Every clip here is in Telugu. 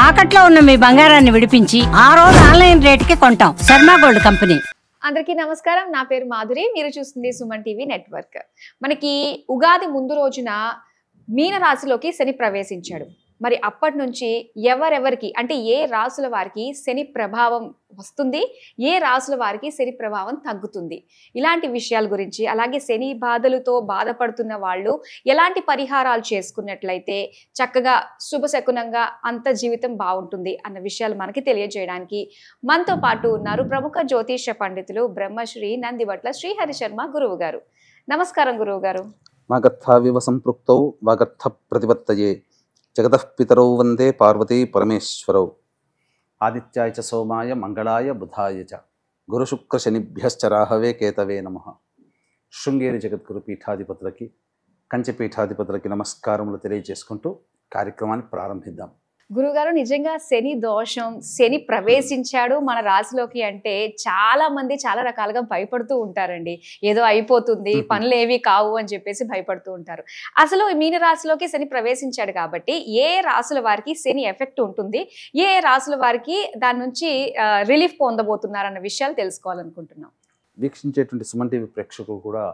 తాకట్లో ఉన్న మీ బంగారాన్ని విడిపించి ఆ రోజు ఆన్లైన్ రేటుకి కొంటాం. Sharma gold company. అందరికీ నమస్కారం. నా పేరు మాధురి. మీరు చూస్తుంది సుమన్ టీవీ నెట్వర్క్. మనకి ఉగాది ముందు రోజున మీన రాశిలోకి శని ప్రవేశించాడు. మరి అప్పటి నుంచి ఎవరెవరికి అంటే ఏ రాశుల వారికి శని ప్రభావం వస్తుంది, ఏ రాశుల వారికి శని ప్రభావం తగ్గుతుంది, ఇలాంటి విషయాల గురించి, అలాగే శని బాధలతో బాధపడుతున్న వాళ్ళు ఎలాంటి పరిహారాలు చేసుకున్నట్లయితే చక్కగా శుభశకునంగా అంత జీవితం బాగుంటుంది అన్న విషయాలు మనకి తెలియజేయడానికి మనతో పాటు ఉన్నారు ప్రముఖ జ్యోతిష్య పండితులు బ్రహ్మశ్రీ నందివట్ల శ్రీహరి శర్మ గురువు గారు. నమస్కారం గురువు గారు. వాగర్థావివ సంపృక్తౌ వాగర్థ ప్రతిపత్తయే జగతః పితరౌ వందే పార్వతీ పరమేశ్వరౌ. ఆదిత్యాయ చ సోమాయ మంగళాయ బుధాయ చ గురుశుక్ర శనిభ్యశ్చ రాహవే కేతవే నమః. శృంగేరి జగద్గురు పీఠాధిపతులకి, కంచె పీఠాధిపతులకి నమస్కారములు తెలియజేసుకుంటూ కార్యక్రమాన్ని ప్రారంభిద్దాం. గురుగారు, నిజంగా శని దోషం, శని ప్రవేశించాడు మన రాశిలోకి అంటే చాలా మంది చాలా రకాలుగా భయపడుతూ ఉంటారండి. ఏదో అయిపోతుంది, పనులు ఏవి కావు అని చెప్పేసి భయపడుతూ ఉంటారు. అసలు మీన రాశిలోకి శని ప్రవేశించాడు కాబట్టి ఏ రాశుల వారికి శని ఎఫెక్ట్ ఉంటుంది, ఏ రాశుల వారికి దాని నుంచి రిలీఫ్ పొందబోతున్నారన్న విషయాలు తెలుసుకోవాలనుకుంటున్నాం. వీక్షించేటువంటి సుమన్ టీవీ ప్రేక్షకులు కూడా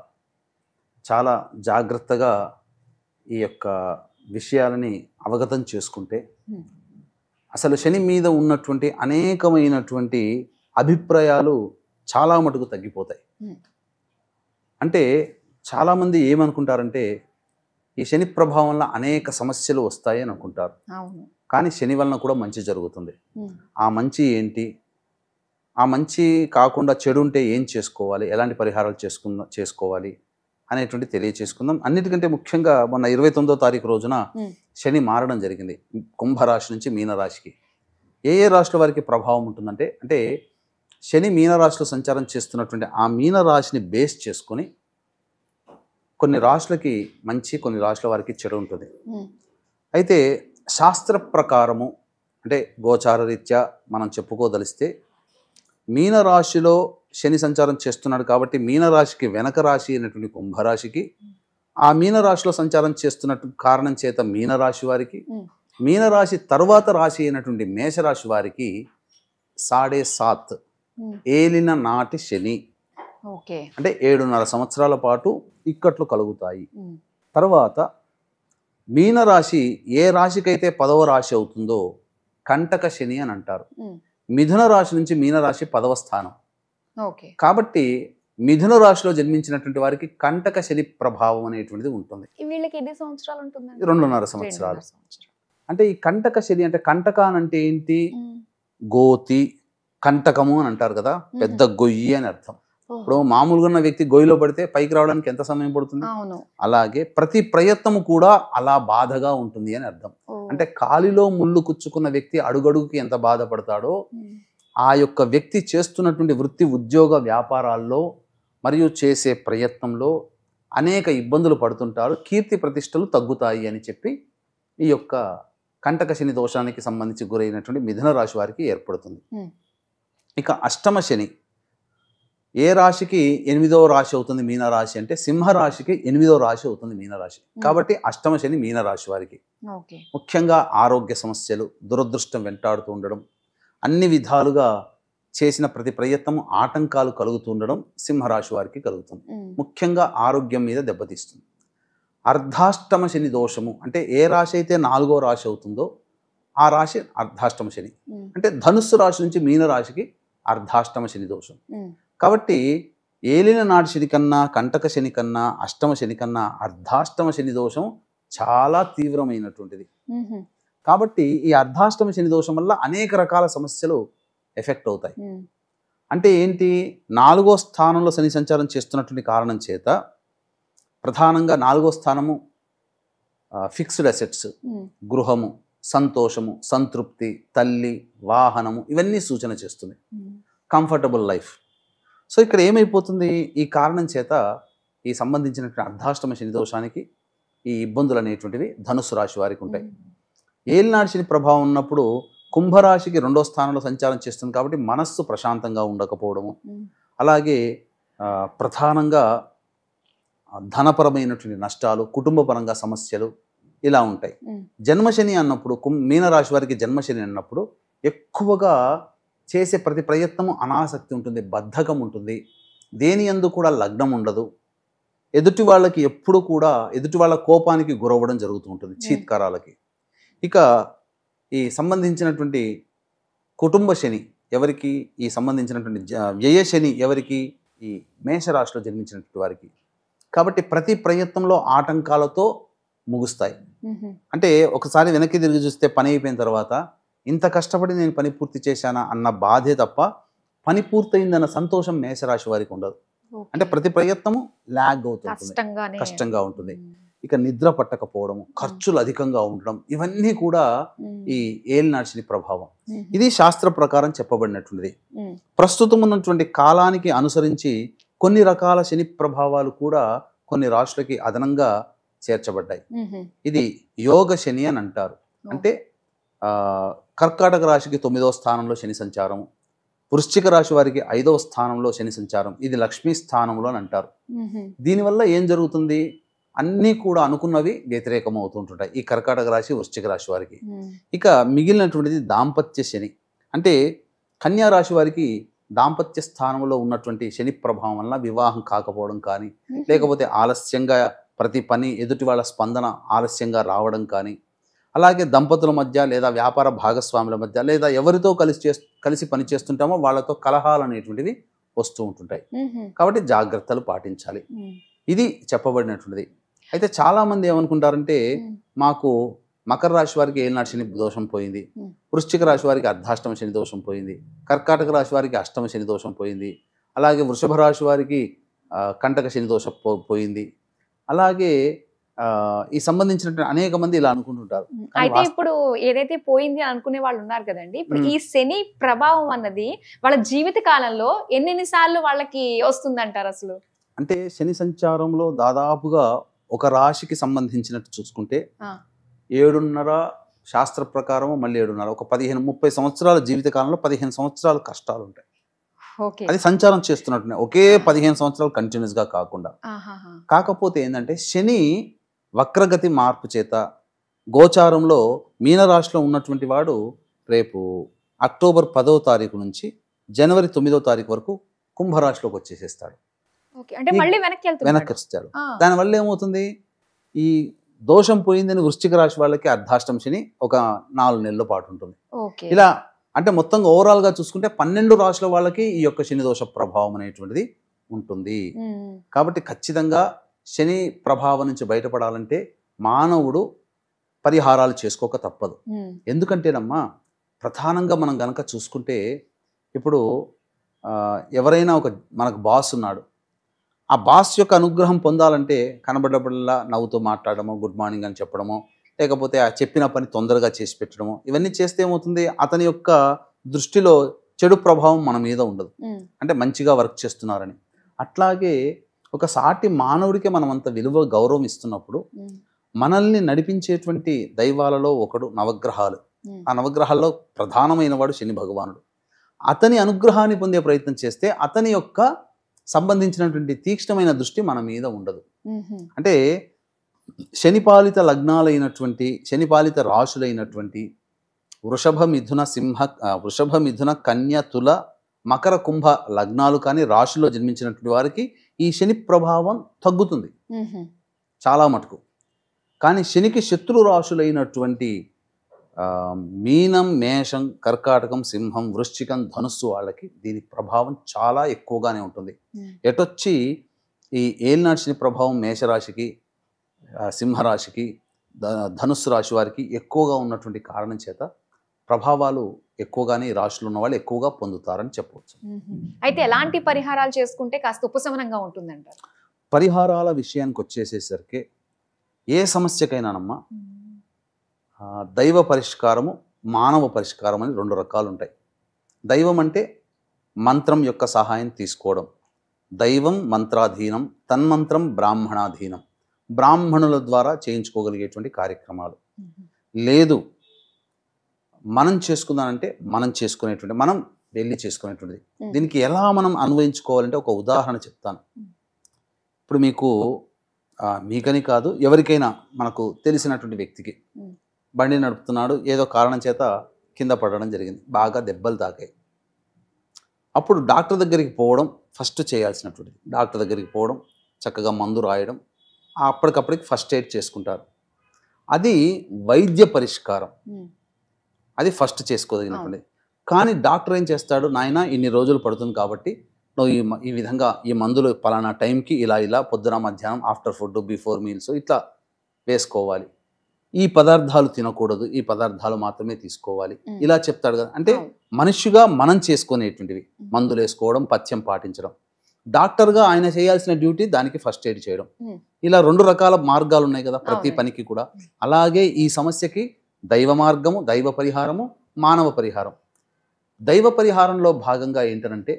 చాలా జాగ్రత్తగా ఈ యొక్క విషయాలని అవగతం చేసుకుంటే అసలు శని మీద ఉన్నటువంటి అనేకమైనటువంటి అభిప్రాయాలు చాలా మటుకు తగ్గిపోతాయి. అంటే చాలామంది ఏమనుకుంటారంటే ఈ శని ప్రభావం వల్ల అనేక సమస్యలు వస్తాయి అని అనుకుంటారు. కానీ శని వలన కూడా మంచి జరుగుతుంది. ఆ మంచి ఏంటి, ఆ మంచి కాకుండా చెడు ఉంటే ఏం చేసుకోవాలి, ఎలాంటి పరిహారాలు చేసుకోవాలి అనేటువంటి తెలియచేసుకుందాం. అన్నిటికంటే ముఖ్యంగా మొన్న 29వ తారీఖు రోజున శని మారడం జరిగింది కుంభరాశి నుంచి మీనరాశికి. ఏ ఏ రాశుల వారికి ప్రభావం ఉంటుందంటే, అంటే శని మీనరాశిలో సంచారం చేస్తున్నటువంటి ఆ మీనరాశిని బేస్ చేసుకొని కొన్ని రాశులకి మంచి, కొన్ని రాశుల వారికి చెడు ఉంటుంది. అయితే శాస్త్ర ప్రకారము అంటే గోచార రీత్యా మనం చెప్పుకోదలిస్తే మీనరాశిలో శని సంచారం చేస్తున్నాడు కాబట్టి మీనరాశికి వెనక రాశి అయినటువంటి కుంభరాశికి, ఆ మీనరాశిలో సంచారం చేస్తున్నట్టు కారణం చేత మీనరాశి వారికి, మీనరాశి తరువాత రాశి అయినటువంటి మేషరాశి వారికి 7.5 ఏలిన నాటి శని అంటే 7.5 సంవత్సరాల పాటు ఇక్కట్లు కలుగుతాయి. తర్వాత మీనరాశి ఏ రాశికైతే 10వ రాశి అవుతుందో కంటక శని అని అంటారు. మిథున రాశి నుంచి మీనరాశి 10వ స్థానం. కాబట్టి మిథున రాశిలో జన్మించినటువంటి వారికి కంటక శని ప్రభావం అనేటువంటిది ఉంటుంది. వీళ్ళకి ఎన్ని సంవత్సరాలు ఉంటుంది? 2.5 సంవత్సరాలు. అంటే ఈ కంటక శని అంటే కంటక అంటే ఏంటి, గోతి కంటకము అని అంటారు కదా, పెద్ద గొయ్యి అని అర్థం. ఇప్పుడు మామూలుగా ఉన్న వ్యక్తి గొయ్యిలో పడితే పైకి రావడానికి ఎంత సమయం పడుతుంది, అలాగే ప్రతి ప్రయత్నము కూడా అలా బాధగా ఉంటుంది అని అర్థం. అంటే కాలిలో ముళ్ళు కుచ్చుకున్న వ్యక్తి అడుగడుగుకి ఎంత బాధపడతాడో ఆ యొక్క వ్యక్తి చేస్తున్నటువంటి వృత్తి ఉద్యోగ వ్యాపారాల్లో మరియు చేసే ప్రయత్నంలో అనేక ఇబ్బందులు పడుతుంటారు, కీర్తి ప్రతిష్టలు తగ్గుతాయి అని చెప్పి ఈ యొక్క కంటక శని దోషానికి సంబంధించి గురైనటువంటి మిథున రాశి వారికి ఏర్పడుతుంది. ఇక అష్టమ శని ఏ రాశికి 8వ రాశి అవుతుంది మీనరాశి అంటే సింహరాశికి 8వ రాశి అవుతుంది మీనరాశి. కాబట్టి అష్టమ శని మీనరాశి వారికి ముఖ్యంగా ఆరోగ్య సమస్యలు, దురదృష్టం వెంటాడుతూ ఉండడం, అన్ని విధాలుగా చేసిన ప్రతి ప్రయత్నము ఆటంకాలు కలుగుతుండడం సింహరాశి వారికి కలుగుతుంది. ముఖ్యంగా ఆరోగ్యం మీద దెబ్బతీస్తుంది. అర్ధాష్టమ శని దోషము అంటే ఏ రాశి అయితే 4వ రాశి అవుతుందో ఆ రాశి అర్ధాష్టమ శని అంటే ధనుస్సు రాశి నుంచి మీనరాశికి అర్ధాష్టమ శని దోషం. కాబట్టి ఏలిన నాటి శని కన్నా, కంటక శని కన్నా, అష్టమ శని కన్నా అర్ధాష్టమ శని దోషం చాలా తీవ్రమైనటువంటిది. కాబట్టి ఈ అర్ధాష్టమ శని దోషం వల్ల అనేక రకాల సమస్యలు ఎఫెక్ట్ అవుతాయి. అంటే ఏంటి, 4వ స్థానంలో శని సంచారం చేస్తున్నటువంటి కారణం చేత ప్రధానంగా 4వ స్థానము ఫిక్స్డ్ అసెట్స్, గృహము, సంతోషము, సంతృప్తి, తల్లి, వాహనము ఇవన్నీ సూచన చేస్తుంది, కంఫర్టబుల్ లైఫ్. సో ఇక్కడ ఏమైపోతుంది, ఈ కారణం చేత ఈ సంబంధించినటువంటి అర్ధాష్టమ శని దోషానికి ఈ ఇబ్బందులు అనేటువంటివి ధనుసు రాశి వారికి ఉంటాయి. ఏలినాటి శని ప్రభావం ఉన్నప్పుడు కుంభరాశికి 2వ స్థానంలో సంచారం చేస్తుంది కాబట్టి మనస్సు ప్రశాంతంగా ఉండకపోవడము, అలాగే ప్రధానంగా ధనపరమైనటువంటి నష్టాలు, కుటుంబపరంగా సమస్యలు, ఇలా ఉంటాయి. జన్మశని అన్నప్పుడు మీనరాశి వారికి జన్మశని అన్నప్పుడు ఎక్కువగా చేసే ప్రతి ప్రయత్నము అనాసక్తి ఉంటుంది, బద్ధకం ఉంటుంది, దేని యందు కూడా లగ్నం ఉండదు, ఎదుటి వాళ్ళకి ఎప్పుడు కూడా ఎదుటి వాళ్ళ కోపానికి గురవ్వడం జరుగుతూ ఉంటుంది, చీత్కారాలకి. ఇక ఈ సంబంధించినటువంటి కుటుంబ శని ఎవరికి, ఈ సంబంధించినటువంటి వ్యయ శని ఎవరికి, ఈ మేషరాశిలో జన్మించినటువంటి వారికి. కాబట్టి ప్రతి ప్రయత్నంలో ఆటంకాలతో ముగుస్తాయి. అంటే ఒకసారి వెనక్కి తిరిగి చూస్తే పని అయిపోయిన తర్వాత ఇంత కష్టపడి నేను పని పూర్తి చేశానా అన్న బాధే తప్ప పని పూర్తయిందన్న సంతోషం మేషరాశి వారికి ఉండదు. అంటే ప్రతి ప్రయత్నము ల్యాగ్ అవుతుంది, కష్టంగా ఉంటుంది. ఇక నిద్ర పట్టకపోవడము, ఖర్చులు అధికంగా ఉండడం, ఇవన్నీ కూడా ఈ ఏలినాటి శని ప్రభావం. ఇది శాస్త్ర ప్రకారం చెప్పబడినటువంటిది. ప్రస్తుతం ఉన్నటువంటి కాలానికి అనుసరించి కొన్ని రకాల శని ప్రభావాలు కూడా కొన్ని రాశులకి అదనంగా చేర్చబడ్డాయి. ఇది యోగ శని అని అంటారు. అంటే కర్కాటక రాశికి 9వ స్థానంలో శని సంచారం, వృశ్చిక రాశి వారికి 5వ స్థానంలో శని సంచారం, ఇది లక్ష్మీ స్థానంలో అని అంటారు. దీనివల్ల ఏం జరుగుతుంది, అన్నీ కూడా అనుకున్నవి వ్యతిరేకం అవుతుంటాయి ఈ కర్కాటక రాశి, వృశ్చిక రాశి వారికి. ఇక మిగిలినటువంటిది దాంపత్య శని. అంటే కన్యా రాశి వారికి దాంపత్య స్థానంలో ఉన్నటువంటి శని ప్రభావం వల్ల వివాహం కాకపోవడం కానీ, లేకపోతే ఆలస్యంగా ప్రతి పని ఎదుటి వాళ్ళ స్పందన ఆలస్యంగా రావడం కానీ, అలాగే దంపతుల మధ్య లేదా వ్యాపార భాగస్వాముల మధ్య లేదా ఎవరితో కలిసి పని చేస్తుంటామో వాళ్ళతో కలహాలు అనేటువంటివి వస్తూ ఉంటుంటాయి. కాబట్టి జాగ్రత్తలు పాటించాలి. ఇది చెప్పబడినటువంటిది. అయితే చాలా మంది ఏమనుకుంటారంటే, మాకు మకర రాశి వారికి ఏలినాటి శని దోషం పోయింది, వృశ్చిక రాశి వారికి అర్ధాష్టమ శని దోషం పోయింది, కర్కాటక రాశి వారికి అష్టమ శని దోషం పోయింది, అలాగే వృషభ రాశి వారికి కంటక శని దోషం పోయింది, అలాగే ఈ సంబంధించిన అనేక మంది ఇలా అనుకుంటుంటారు. అయితే ఇప్పుడు ఏదైతే పోయింది అనుకునే వాళ్ళు ఉన్నారు కదండి, ఇప్పుడు ఈ శని ప్రభావం అన్నది వాళ్ళ జీవిత కాలంలో ఎన్నిసార్లు వాళ్ళకి వస్తుందంటారు అసలు? అంటే శని సంచారంలో దాదాపుగా ఒక రాశికి సంబంధించినట్టు చూసుకుంటే 7.5 శాస్త్ర ప్రకారం, మళ్ళీ 7.5 ఒక 15-30 సంవత్సరాల జీవిత కాలంలో 15 సంవత్సరాలు కష్టాలు ఉంటాయి. అది సంచారం చేస్తున్నట్టు ఒకే 15 సంవత్సరాలు కంటిన్యూస్ గా కాకుండా. కాకపోతే ఏంటంటే శని వక్రగతి మార్పు చేత గోచారంలో మీనరాశిలో ఉన్నటువంటి వాడు రేపు అక్టోబర్ 10వ తారీఖు నుంచి జనవరి 9వ తారీఖు వరకు కుంభరాశిలోకి వచ్చేసేస్తాడు. వెనక్కి వస్తాడు. దానివల్ల ఏమవుతుంది, ఈ దోషం పోయిందని వృశ్చిక రాశి వాళ్ళకి అర్ధాష్టమ శని ఒక 4 నెలల పాటు ఉంటుంది. ఇలా అంటే మొత్తంగా ఓవరాల్ గా చూసుకుంటే 12 రాశుల వాళ్ళకి ఈ యొక్క శని దోష ప్రభావం అనేటువంటిది ఉంటుంది. కాబట్టి ఖచ్చితంగా శని ప్రభావం నుంచి బయటపడాలంటే మానవుడు పరిహారాలు చేసుకోక తప్పదు. ఎందుకంటేనమ్మా, ప్రధానంగా మనం గనక చూసుకుంటే ఇప్పుడు ఎవరైనా మనకు బాస్ ఉన్నాడు, ఆ బాస్ యొక్క అనుగ్రహం పొందాలంటే కనబడ్డప్పుడల్లా నవ్వుతూ మాట్లాడడము, గుడ్ మార్నింగ్ అని చెప్పడము, లేకపోతే ఆ చెప్పిన పని తొందరగా చేసి పెట్టడము, ఇవన్నీ చేస్తే ఏమవుతుంది, అతని యొక్క దృష్టిలో చెడు ప్రభావం మన మీద ఉండదు, అంటే మంచిగా వర్క్ చేస్తున్నారని. అట్లాగే ఒక సాటి మానవుడికి మనం అంత విలువ గౌరవం ఇస్తున్నప్పుడు మనల్ని నడిపించేటువంటి దైవాలలో ఒకడు నవగ్రహాలు. ఆ నవగ్రహాల్లో ప్రధానమైన వాడు శని భగవానుడు. అతని అనుగ్రహాన్ని పొందే ప్రయత్నం చేస్తే అతని యొక్క సంబంధించినటువంటి తీక్ష్ణమైన దృష్టి మన మీద ఉండదు. అంటే శనిపాలిత లగ్నాలైనటువంటి శనిపాలిత రాశులైనటువంటి వృషభ మిథున కన్య తుల మకర కుంభ లగ్నాలు కానీ రాశిలో జన్మించినటువంటి వారికి ఈ శని ప్రభావం తగ్గుతుంది చాలా మటుకు. కానీ శనికి శత్రు రాశులైనటువంటి మీనం, మేషం, కర్కాటకం, సింహం, వృశ్చికం, ధనుస్సు వాళ్ళకి దీని ప్రభావం చాలా ఎక్కువగానే ఉంటుంది. ఎటొచ్చి ఈ ఏలినాటి శని ప్రభావం మేషరాశికి, సింహరాశికి, ధనుస్సు రాశి వారికి ఎక్కువగా ఉన్నటువంటి కారణం చేత ప్రభావాలు ఎక్కువగానే ఈ రాశులు ఉన్న వాళ్ళు ఎక్కువగా పొందుతారని చెప్పవచ్చు. అయితే ఎలాంటి పరిహారాలు చేసుకుంటే కాస్త ఉపశమనంగా ఉంటుందంటారు? పరిహారాల విషయానికి వచ్చేసేసరికి ఏ సమస్యకైనానమ్మా దైవ పరిష్కారము, మానవ పరిష్కారం అని 2 రకాలు ఉంటాయి. దైవం అంటే మంత్రం యొక్క సహాయం తీసుకోవడం, దైవం మంత్రాధీనం, తన్మంత్రం బ్రాహ్మణాధీనం, బ్రాహ్మణుల ద్వారా చేయించుకోగలిగేటువంటి కార్యక్రమాలు. లేదు మనం చేసుకుందానంటే మనం చేసుకునేటువంటి, మనం వెళ్ళి చేసుకునేటువంటిది. దీనికి ఎలా మనం అన్వయించుకోవాలంటే ఒక ఉదాహరణ చెప్తాను. ఇప్పుడు మీకు మీకని కాదు, ఎవరికైనా మనకు తెలిసినటువంటి వ్యక్తికి బండి నడుపుతున్నాడు, ఏదో కారణం చేత కింద పడడం జరిగింది, బాగా దెబ్బలు తాకాయి. అప్పుడు డాక్టర్ దగ్గరికి పోవడం ఫస్ట్ చేయాల్సినటువంటిది. డాక్టర్ దగ్గరికి పోవడం, చక్కగా మందు రాయడం, అప్పటికప్పటికి ఫస్ట్ ఎయిడ్ చేసుకుంటారు. అది వైద్య పరిష్కారం, అది ఫస్ట్ చేసుకోదగినటువంటిది. కానీ డాక్టర్ ఏం చేస్తాడు, నాయన ఇన్ని రోజులు పడుతుంది కాబట్టి నువ్వు ఈ విధంగా ఈ మందులు పలానా టైంకి ఇలా పొద్దున మధ్యాహ్నం ఆఫ్టర్ ఫుడ్ బిఫోర్ మీల్స్ ఇట్లా వేసుకోవాలి, ఈ పదార్థాలు తినకూడదు, ఈ పదార్థాలు మాత్రమే తీసుకోవాలి, ఇలా చెప్తాడు కదా. అంటే మనిషిగా మనం చేసుకునేటువంటివి మందులు వేసుకోవడం, పథ్యం పాటించడం. డాక్టర్గా ఆయన చేయాల్సిన డ్యూటీ దానికి ఫస్ట్ ఎయిడ్ చేయడం. ఇలా 2 రకాల మార్గాలు ఉన్నాయి కదా ప్రతి పనికి కూడా. అలాగే ఈ సమస్యకి దైవ మార్గము, దైవ పరిహారము, మానవ పరిహారం. దైవ పరిహారంలో భాగంగా ఏంటంటే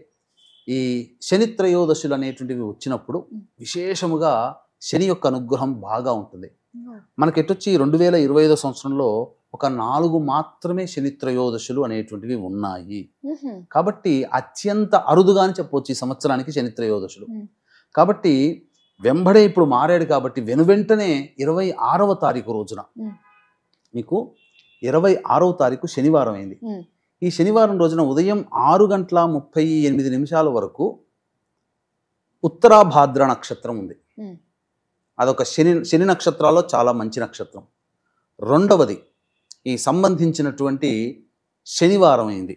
ఈ శని త్రయోదశులు అనేటువంటివి వచ్చినప్పుడు విశేషముగా శని యొక్క అనుగ్రహం బాగా ఉంటుంది. మనకి ఎటొచ్చి 2025 సంవత్సరంలో ఒక 4 మాత్రమే శని త్రయోదశులు అనేటువంటివి ఉన్నాయి. కాబట్టి అత్యంత అరుదుగా అని చెప్పవచ్చు ఈ సంవత్సరానికి శని త్రయోదశులు. కాబట్టి వెంబడే ఇప్పుడు మారాడు కాబట్టి వెనువెంటనే 26వ తారీఖు రోజున, మీకు 26వ తారీఖు శనివారం అయింది. ఈ శనివారం రోజున ఉదయం 6:38 వరకు ఉత్తరాభాద్ర నక్షత్రం ఉంది. అదొక శని నక్షత్రాల్లో చాలా మంచి నక్షత్రం. రెండవది ఈ సంబంధించినటువంటి శనివారం అయింది.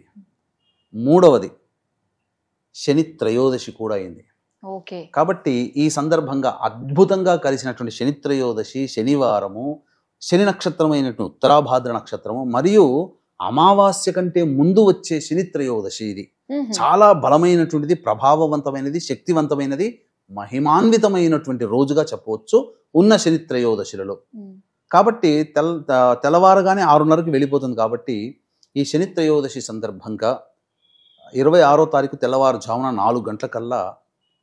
మూడవది శని త్రయోదశి కూడా అయింది. కాబట్టి ఈ సందర్భంగా అద్భుతంగా కలిసినటువంటి శని త్రయోదశి, శనివారము, శని నక్షత్రమైనటువంటి ఉత్తరాభాద్ర నక్షత్రము మరియు అమావాస్య కంటే ముందు వచ్చే శని త్రయోదశి. ఇది చాలా బలమైనటువంటిది, ప్రభావవంతమైనది, శక్తివంతమైనది, మహిమాన్వితమైనటువంటి రోజుగా చెప్పవచ్చు ఉన్న శని త్రయోదశులలో. కాబట్టి తెల్లవారుగానే 6:30కి వెళ్ళిపోతుంది. కాబట్టి ఈ శని త్రయోదశి సందర్భంగా 26వ తారీఖు తెల్లవారుజామున 4 గంటలకల్లా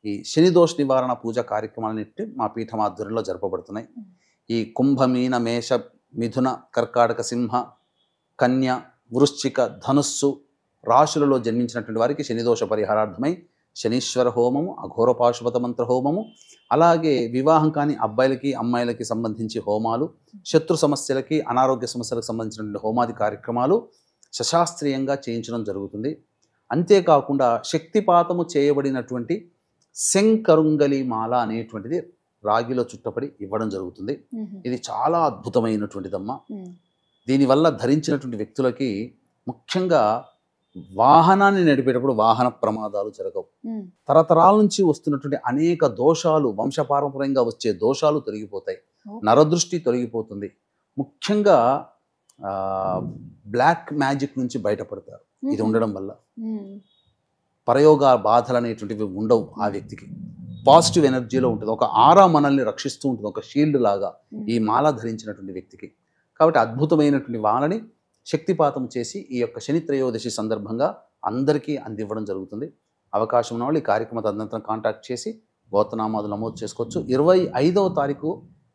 ఈ శని దోష నివారణ పూజ కార్యక్రమాలన్నిటి మా పీఠం ఆధ్వర్యంలో జరపబడుతున్నాయి. ఈ కుంభమీన మేష మిథున కర్కాటక సింహ కన్య వృశ్చిక ధనుస్సు రాశులలో జన్మించినటువంటి వారికి శనిదోష పరిహారార్థమై శనీశ్వర హోమము, అఘోర పాశుపత మంత్ర హోమము, అలాగే వివాహం కాని అబ్బాయిలకి అమ్మాయిలకి సంబంధించి హోమాలు, శత్రు సమస్యలకి అనారోగ్య సమస్యలకు సంబంధించినటువంటి హోమాది కార్యక్రమాలు సశాస్త్రీయంగా చేయించడం జరుగుతుంది. అంతేకాకుండా శక్తిపాతము చేయబడినటువంటి శంకరుంగలి మాల అనేటువంటిది రాగిలో చుట్టపడి ఇవ్వడం జరుగుతుంది. ఇది చాలా అద్భుతమైనటువంటిదమ్మా. దీనివల్ల ధరించినటువంటి వ్యక్తులకి ముఖ్యంగా వాహనాన్ని నడిపేటప్పుడు వాహన ప్రమాదాలు జరగవు. తరతరాల నుంచి వస్తున్నటువంటి అనేక దోషాలు, వంశపారంపర్యంగా వచ్చే దోషాలు తొలగిపోతాయి, నరదృష్టి తొలగిపోతుంది. ముఖ్యంగా బ్లాక్ మ్యాజిక్ నుంచి బయటపడతారు ఇది ఉండడం వల్ల. పరయోగ బాధలు అనేటువంటివి ఉండవు ఆ వ్యక్తికి. పాజిటివ్ ఎనర్జీలో ఉంటుంది, ఒక ఆరా మనల్ని రక్షిస్తూ ఉంటుంది, ఒక షీల్డ్ లాగా ఈ మాల ధరించినటువంటి వ్యక్తికి. కాబట్టి అద్భుతమైనటువంటి వాళ్ళని శక్తిపాతం చేసి ఈ యొక్క శని త్రయోదశి సందర్భంగా అందరికీ అందివ్వడం జరుగుతుంది. అవకాశం ఉన్న వాళ్ళు ఈ కార్యక్రమ తదనంతరం కాంటాక్ట్ చేసి గోత్రనామాలు నమోదు చేసుకోవచ్చు. 25వ తారీఖు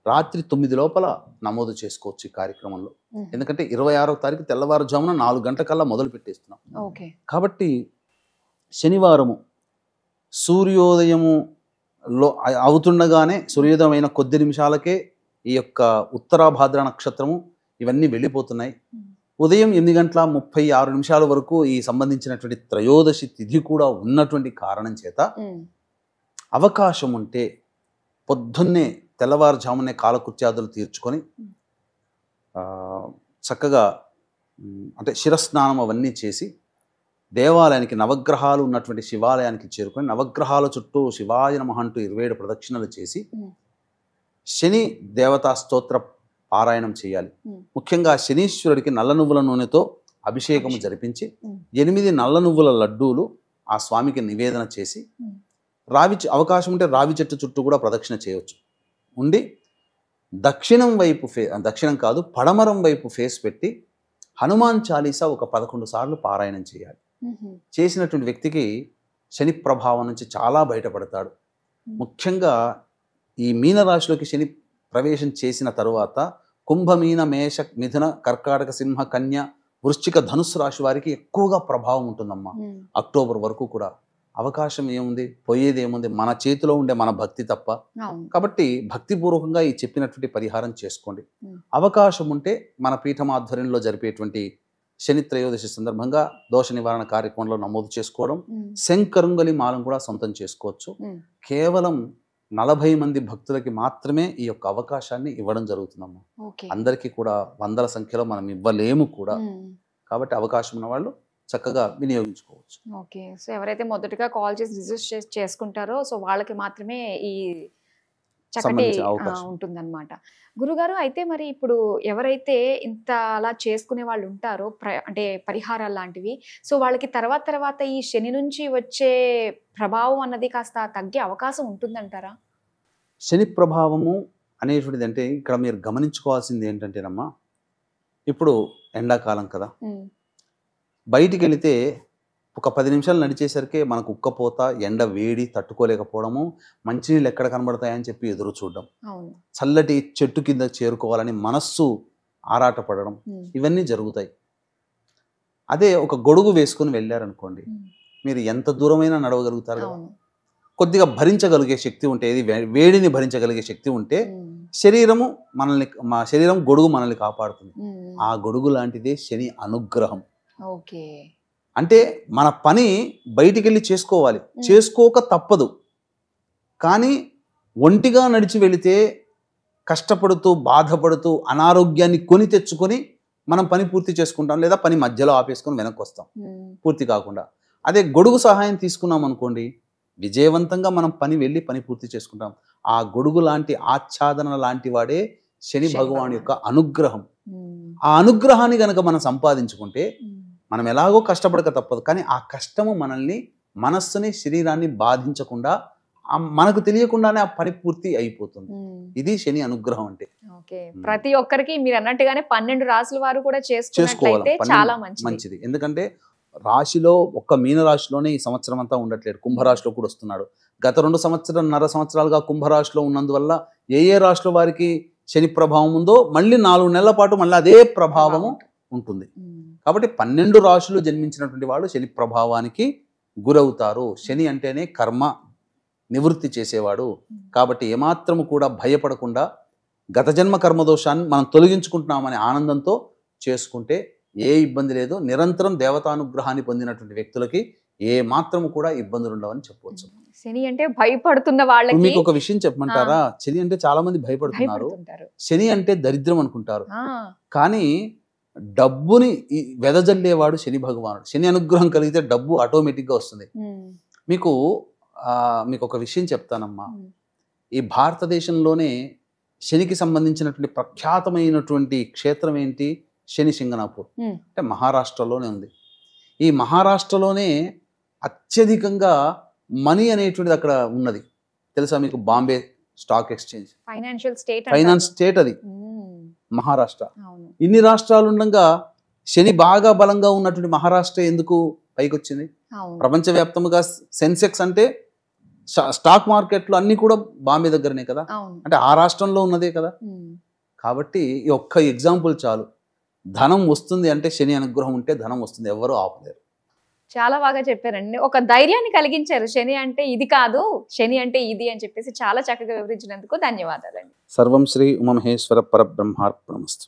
రాత్రి 9 లోపల నమోదు చేసుకోవచ్చు ఈ కార్యక్రమంలో. ఎందుకంటే 26వ తారీఖు తెల్లవారుజామున 4 గంటలకల్లా మొదలు పెట్టేస్తున్నాం. కాబట్టి శనివారము సూర్యోదయములో అవుతుండగానే, సూర్యోదయం అయిన కొద్ది నిమిషాలకే ఈ యొక్క ఉత్తరాభాద్ర నక్షత్రము ఇవన్నీ వెళ్ళిపోతున్నాయి. ఉదయం 8:36 వరకు ఈ సంబంధించినటువంటి త్రయోదశి తిథి కూడా ఉన్నటువంటి కారణం చేత అవకాశం ఉంటే పొద్దున్నే తెల్లవారుజామునే కాలకృత్యాదులు తీర్చుకొని చక్కగా అంటే శిరస్నానం అవన్నీ చేసి దేవాలయానికి, నవగ్రహాలు ఉన్నటువంటి శివాలయానికి చేరుకొని నవగ్రహాల చుట్టూ శివాయ నమః అంటూ 27 ప్రదక్షిణలు చేసి శని దేవతా స్తోత్ర పారాయణం చేయాలి. ముఖ్యంగా శనీశ్వరుడికి నల్ల నువ్వుల నూనెతో అభిషేకము జరిపించి 8 నల్ల నువ్వుల లడ్డూలు ఆ స్వామికి నివేదన చేసి అవకాశం ఉంటే రావి చెట్టు చుట్టూ కూడా ప్రదక్షిణ చేయవచ్చు. ఉండి దక్షిణం వైపు దక్షిణం కాదు పడమరం వైపు ఫేస్ పెట్టి హనుమాన్ చాలీసా ఒక 11 సార్లు పారాయణం చేయాలి. చేసినటువంటి వ్యక్తికి శని ప్రభావం నుంచి చాలా బయటపడతాడు. ముఖ్యంగా ఈ మీనరాశిలోకి శని ప్రవేశం చేసిన తరువాత కుంభమీన మేష మిథున కర్కాటక సింహ కన్య వృశ్చిక ధనుస్సు రాశి వారికి ఎక్కువగా ప్రభావం ఉంటుందమ్మా. అక్టోబర్ వరకు కూడా అవకాశం ఏముంది, పోయేది ఏముంది, మన చేతిలో ఉండే మన భక్తి తప్ప. అవును. కాబట్టి భక్తిపూర్వకంగా ఈ చెప్పినటువంటి పరిహారం చేసుకోండి. ఉమ్. అవకాశం ఉంటే మన పీఠం ఆధ్వర్యంలో జరిపేటువంటి శని త్రయోదశి సందర్భంగా దోష నివారణ కార్యక్రమంలో నమోదు చేసుకోవడం, ఉమ్. శంకరుంగలి మాలను కూడా సొంతం చేసుకోవచ్చు. ఉమ్. కేవలం 40 మంది భక్తులకి మాత్రమే ఈ యొక్క అవకాశాన్ని ఇవ్వడం జరుగుతుందమ్మా. ఓకే. అందరికీ కూడా వందల సంఖ్యలో మనం ఇవ్వలేము కూడా. ఉమ్. కాబట్టి అవకాశం ఉన్న వాళ్ళు చక్కగా వినియోగించుకోవచ్చు. ఓకే. సో ఎవరైతే మొదటగా కాల్ చేసి రిజిస్టర్ చేసుకుంటారో సో వాళ్ళకి మాత్రమే ఈ చక్కటి సంబంధించిన అవకాశం. ఉంటుందన్నమాట. గురుగారు అయితే మరి ఇప్పుడు ఎవరైతే ఇంత అలా చేసుకునే వాళ్ళు ఉంటారో అంటే పరిహారాలు లాంటివి, సో వాళ్ళకి తర్వాత ఈ శని నుంచి వచ్చే ప్రభావం అన్నది కాస్త తగ్గే అవకాశం ఉంటుందంటారా? శని ప్రభావము అనేటువంటిది అంటే ఇక్కడ మీరు గమనించుకోవాల్సింది ఏంటంటేనమ్మా, ఇప్పుడు ఎండాకాలం కదా, ఉమ్. బయటికి వెళితే ఒక 10 నిమిషాలు నడిచేసరికి మనకు ఉక్కపోత, ఎండ వేడి తట్టుకోలేకపోవడము, మంచినీళ్ళు ఎక్కడ కనబడతాయని చెప్పి ఎదురు చూడడం, అవును. చల్లటి చెట్టు కింద చేరుకోవాలని మనస్సు ఆరాటపడడం, ఉమ్. ఇవన్నీ జరుగుతాయి. అదే ఒక గొడుగు వేసుకుని వెళ్ళారనుకోండి, ఉమ్. మీరు ఎంత దూరమైనా నడవగలుగుతారు కదా. అవును. కొద్దిగా భరించగలిగే శక్తి ఉంటే, ఇది వేడిని భరించగలిగే శక్తి ఉంటే ఉమ్. మా శరీరం గొడుగు మనల్ని కాపాడుతుంది. ఉమ్. ఆ గొడుగు లాంటిదే శని అనుగ్రహం. ఓకే. అంటే మన పని బయటికి వెళ్ళి చేసుకోవాలి, చేసుకోక తప్పదు. కానీ ఒంటిగా నడిచి వెళితే కష్టపడుతూ బాధపడుతూ అనారోగ్యాన్ని కొని తెచ్చుకొని మనం పని పూర్తి చేసుకుంటాం, లేదా పని మధ్యలో ఆపేసుకొని వెనక్కి వస్తాం పూర్తి కాకుండా. అదే గొడుగు సహాయం తీసుకున్నాం అనుకోండి, విజయవంతంగా మనం వెళ్ళి పని పూర్తి చేసుకుంటాం. ఆ గొడుగు లాంటి ఆచ్ఛాదన లాంటి వాడే శని భగవాన్ యొక్క అనుగ్రహం. ఆ అనుగ్రహాన్ని గనక మనం సంపాదించుకుంటే మనం ఎలాగో కష్టపడక తప్పదు, కానీ ఆ కష్టము మనస్సుని శరీరాన్ని బాధించకుండా మనకు తెలియకుండానే ఆ పని పూర్తి అయిపోతుంది. ఇది శని అనుగ్రహం అంటే. ఓకే. ప్రతి ఒక్కరికి మీరు అన్నట్టుగానే 12 రాసుల వారు కూడా చేసుకోవాలి, చాలా మంచిది. ఎందుకంటే రాశిలో ఒక్క మీన రాశిలోనే ఈ సంవత్సరం అంతా ఉండట్లేదు, కుంభరాశిలో కూడా వస్తున్నాడు. గత 2.5 సంవత్సరాలుగా కుంభరాశిలో ఉన్నందువల్ల ఏ రాశిలో వారికి శని ప్రభావం ఉందో మళ్ళీ 4 నెలల పాటు మళ్ళీ అదే ప్రభావము ఉంటుంది. కాబట్టి 12 రాశులు జన్మించినటువంటి వాళ్ళు శని ప్రభావానికి గురవుతారు. శని అంటేనే కర్మ నివృత్తి చేసేవాడు. కాబట్టి ఏమాత్రము కూడా భయపడకుండా గత జన్మ కర్మదోషాన్ని మనం తొలగించుకుంటున్నామనే ఆనందంతో చేసుకుంటే ఏ ఇబ్బంది లేదు. నిరంతరం దేవతానుగ్రహాన్ని పొందినటువంటి వ్యక్తులకి ఏ మాత్రము కూడా ఇబ్బందులు ఉండవని చెప్పవచ్చు. శని అంటే భయపడుతున్న వాళ్ళకి మీకు ఒక విషయం చెప్పమంటారా? శని అంటే చాలా మంది భయపడుతున్నారు. శని అంటే దరిద్రం అనుకుంటారు, కానీ డబ్బుని వెదజల్లేవాడు శని భగవానుడు. శని అనుగ్రహం కలిగితే డబ్బు ఆటోమేటిక్గా వస్తుంది. మీకు ఒక విషయం చెప్తానమ్మా. ఈ భారతదేశంలోనే శనికి సంబంధించినటువంటి ప్రఖ్యాతమైనటువంటి క్షేత్రం ఏంటి? శని సింగనాపూర్. అంటే మహారాష్ట్రలోనే ఉంది. ఈ మహారాష్ట్రలోనే అత్యధికంగా మనీ అనేటువంటిది అక్కడ ఉన్నది. తెలుసా మీకు? Bombay stock exchange finance state అది మహారాష్ట్ర. ఇన్ని రాష్ట్రాలు ఉండగా శని బాగా బలంగా ఉన్నటువంటి మహారాష్ట్ర ఎందుకు పైకి వచ్చింది? ప్రపంచవ్యాప్తంగా సెన్సెక్స్ అంటే స్టాక్ మార్కెట్లు అన్ని కూడా బాంబే దగ్గరనే కదా, అంటే ఆ రాష్ట్రంలో ఉన్నదే కదా. కాబట్టి ఈ ఒక్క ఎగ్జాంపుల్ చాలు. ధనం వస్తుంది అంటే శని అనుగ్రహం ఉంటే ధనం వస్తుంది, ఎవరు ఆపలేరు. చాలా బాగా చెప్పారండి. ఒక ధైర్యాన్ని కలిగించారు. శని అంటే ఇది కాదు, శని అంటే ఇది అని చెప్పేసి చాలా చక్కగా వివరించినందుకు ధన్యవాదాలండి. సర్వం శ్రీ ఉమామహేశ్వర పరబ్రహ్మార్పణమస్తు.